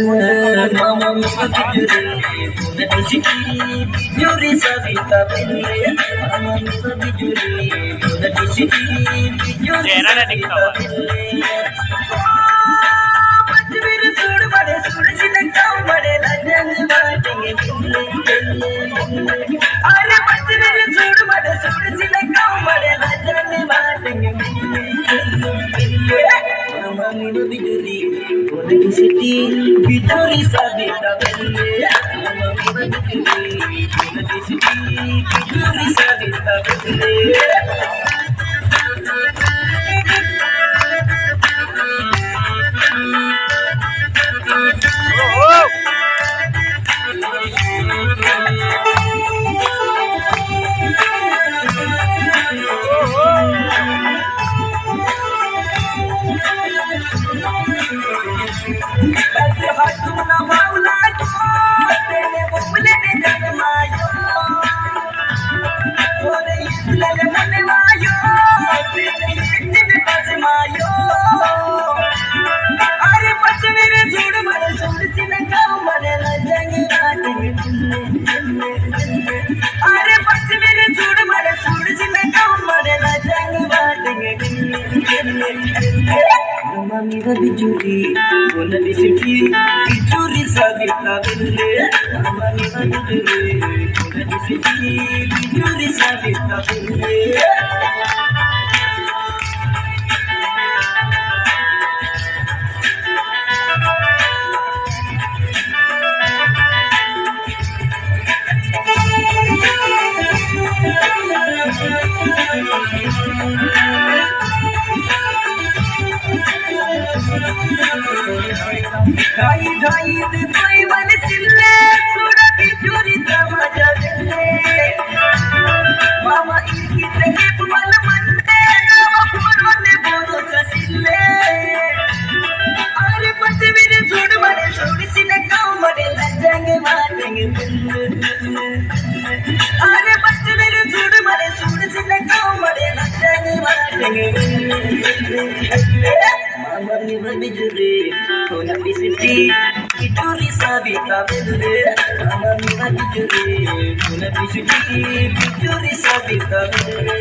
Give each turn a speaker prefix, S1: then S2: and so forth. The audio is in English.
S1: mama mi pagkuri Nagusiki Yuri sabita pille mama mi pagkuri Nagusiki Yuri sabita pille Pachmir sood bade sood silakam bade lajan baatenge pille Are pachmir sood bade sood silakam bade lajan baatenge pille mama mi pagkuri Nagusiki Yuri sabita pille mama mi pagkuri Nagusiki Yuri sabita pille Hatuna maula ko tene bumle ne janmayo ore isla janmayo tene itne pasmayo are pachmir jod mare jod sina kam mare la jangi are pachmir jod mare jod sina kam mare la jangi mami rabi juri bola disiki juri sabita bille mami rabi juri bola disiki juri sabita bille ढाई ढाई कोई मन चिल्ले थोड़ा की चोरी तमाजा दिले मामा इनकी तकलीफ मन मनते नामा फोन बोलो ससिले अरे बच्चे मेरे छोड़ मरे छोड़ सीने गाँव मरे लजाएंगे मारेंगे अरे बच्चे मेरे छोड़ मरे छोड़ सीने गाँव मरे लजाएंगे मारेंगे mama mi pagkuri Nagusiki Yuri sabita pille mama mi pagkuri Nagusiki Yuri sabita pille